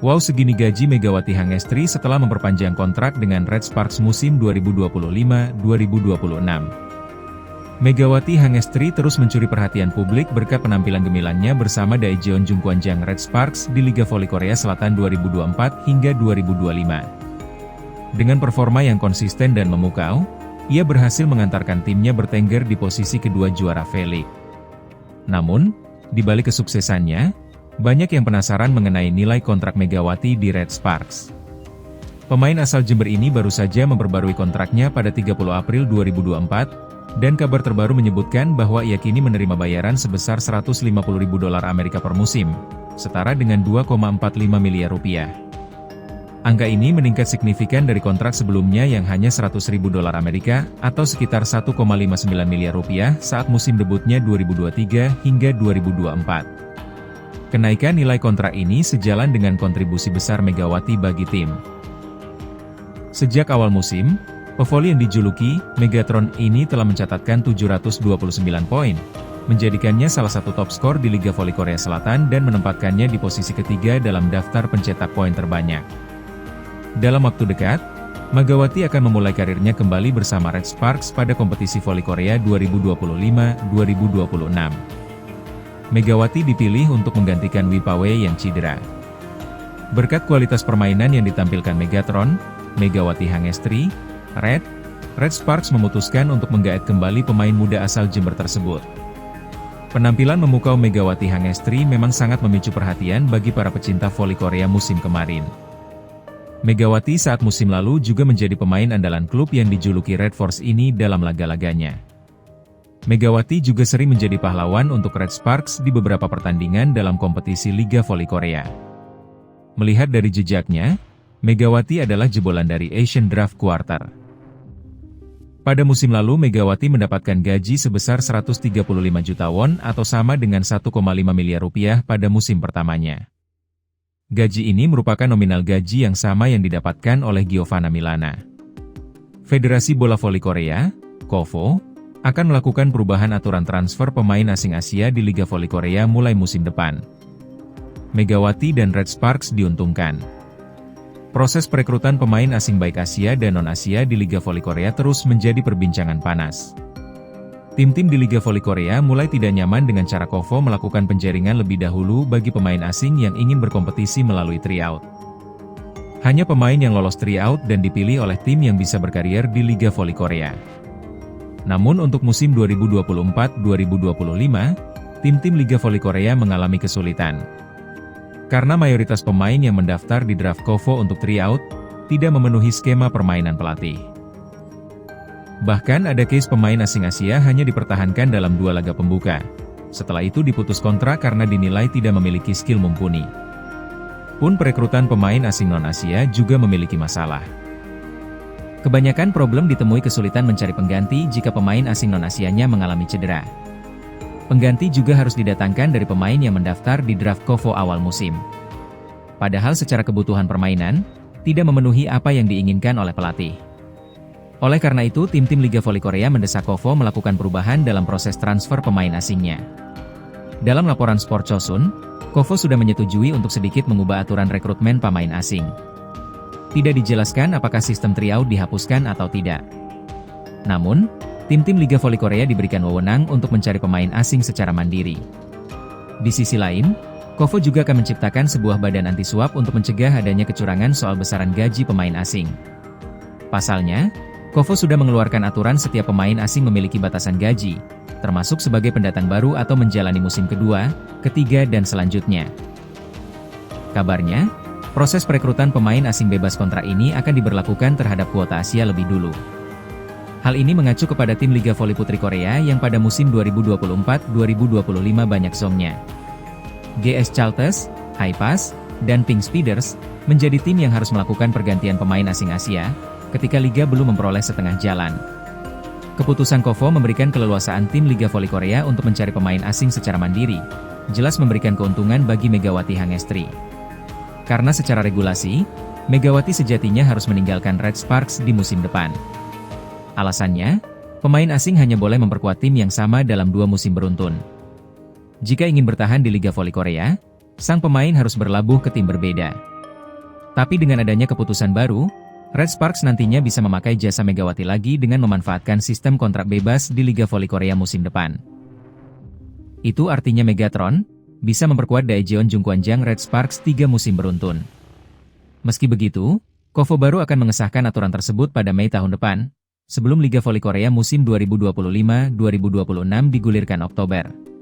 Wow, segini gaji Megawati Hangestri setelah memperpanjang kontrak dengan Red Sparks musim 2025-2026. Megawati Hangestri terus mencuri perhatian publik berkat penampilan gemilannya bersama Daejeon Jungkwanjang Red Sparks di Liga Voli Korea Selatan 2024 hingga 2025. Dengan performa yang konsisten dan memukau, ia berhasil mengantarkan timnya bertengger di posisi kedua juara V-League. Namun, di balik kesuksesannya, banyak yang penasaran mengenai nilai kontrak Megawati di Red Sparks. Pemain asal Jember ini baru saja memperbarui kontraknya pada 30 April 2024, dan kabar terbaru menyebutkan bahwa ia kini menerima bayaran sebesar $150.000 Amerika per musim, setara dengan 2,45 miliar rupiah. Angka ini meningkat signifikan dari kontrak sebelumnya yang hanya $100.000 Amerika atau sekitar 1,59 miliar rupiah saat musim debutnya 2023 hingga 2024. Kenaikan nilai kontrak ini sejalan dengan kontribusi besar Megawati bagi tim. Sejak awal musim, pevoli yang dijuluki Megatron ini telah mencatatkan 729 poin, menjadikannya salah satu top skor di Liga Voli Korea Selatan dan menempatkannya di posisi ketiga dalam daftar pencetak poin terbanyak. Dalam waktu dekat, Megawati akan memulai karirnya kembali bersama Red Sparks pada kompetisi voli Korea 2025-2026. Megawati dipilih untuk menggantikan Wi Pawei yang cedera. Berkat kualitas permainan yang ditampilkan Megatron, Megawati Hangestri, Red Sparks memutuskan untuk menggaet kembali pemain muda asal Jember tersebut. Penampilan memukau Megawati Hangestri memang sangat memicu perhatian bagi para pecinta voli Korea musim kemarin. Megawati saat musim lalu juga menjadi pemain andalan klub yang dijuluki Red Force ini dalam laga-laganya. Megawati juga sering menjadi pahlawan untuk Red Sparks di beberapa pertandingan dalam kompetisi Liga Voli Korea. Melihat dari jejaknya, Megawati adalah jebolan dari Asian Draft Quarter. Pada musim lalu Megawati mendapatkan gaji sebesar 135 juta won atau sama dengan 1,5 miliar rupiah pada musim pertamanya. Gaji ini merupakan nominal gaji yang sama yang didapatkan oleh Giovanna Milana. Federasi Bola Voli Korea, KOVO, akan melakukan perubahan aturan transfer pemain asing Asia di Liga Voli Korea mulai musim depan. Megawati dan Red Sparks diuntungkan. Proses perekrutan pemain asing baik Asia dan non-Asia di Liga Voli Korea terus menjadi perbincangan panas. Tim-tim di Liga Voli Korea mulai tidak nyaman dengan cara KOVO melakukan penjaringan lebih dahulu bagi pemain asing yang ingin berkompetisi melalui tryout. Hanya pemain yang lolos tryout dan dipilih oleh tim yang bisa berkarier di Liga Voli Korea. Namun untuk musim 2024-2025, tim-tim Liga Voli Korea mengalami kesulitan. Karena mayoritas pemain yang mendaftar di draft KOVO untuk tryout, tidak memenuhi skema permainan pelatih. Bahkan ada case pemain asing Asia hanya dipertahankan dalam 2 laga pembuka. Setelah itu diputus kontrak karena dinilai tidak memiliki skill mumpuni. Pun perekrutan pemain asing non-Asia juga memiliki masalah. Kebanyakan problem ditemui kesulitan mencari pengganti jika pemain asing non-Asianya mengalami cedera. Pengganti juga harus didatangkan dari pemain yang mendaftar di draft KOVO awal musim. Padahal secara kebutuhan permainan, tidak memenuhi apa yang diinginkan oleh pelatih. Oleh karena itu, tim-tim Liga Voli Korea mendesak KOVO melakukan perubahan dalam proses transfer pemain asingnya. Dalam laporan Sport Chosun, KOVO sudah menyetujui untuk sedikit mengubah aturan rekrutmen pemain asing. Tidak dijelaskan apakah sistem tryout dihapuskan atau tidak. Namun, tim-tim Liga Voli Korea diberikan wewenang untuk mencari pemain asing secara mandiri. Di sisi lain, KOVO juga akan menciptakan sebuah badan anti suap untuk mencegah adanya kecurangan soal besaran gaji pemain asing. Pasalnya, KOVO sudah mengeluarkan aturan setiap pemain asing memiliki batasan gaji, termasuk sebagai pendatang baru atau menjalani musim kedua, ketiga dan selanjutnya. Kabarnya, proses perekrutan pemain asing bebas kontrak ini akan diberlakukan terhadap kuota Asia lebih dulu. Hal ini mengacu kepada tim Liga Voli Putri Korea yang pada musim 2024-2025 banyak zongnya. GS Chalters, Haipas, dan Pink Speeders menjadi tim yang harus melakukan pergantian pemain asing Asia, ketika Liga belum memperoleh setengah jalan. Keputusan KOVO memberikan keleluasaan tim Liga Voli Korea untuk mencari pemain asing secara mandiri, jelas memberikan keuntungan bagi Megawati Hangestri. Karena secara regulasi, Megawati sejatinya harus meninggalkan Red Sparks di musim depan. Alasannya, pemain asing hanya boleh memperkuat tim yang sama dalam 2 musim beruntun. Jika ingin bertahan di Liga Voli Korea, sang pemain harus berlabuh ke tim berbeda. Tapi dengan adanya keputusan baru, Red Sparks nantinya bisa memakai jasa Megawati lagi dengan memanfaatkan sistem kontrak bebas di Liga Voli Korea musim depan. Itu artinya Megatron bisa memperkuat Daejeon Jungkwanjang Red Sparks 3 musim beruntun. Meski begitu, KOFO baru akan mengesahkan aturan tersebut pada Mei tahun depan, sebelum Liga Voli Korea musim 2025-2026 digulirkan Oktober.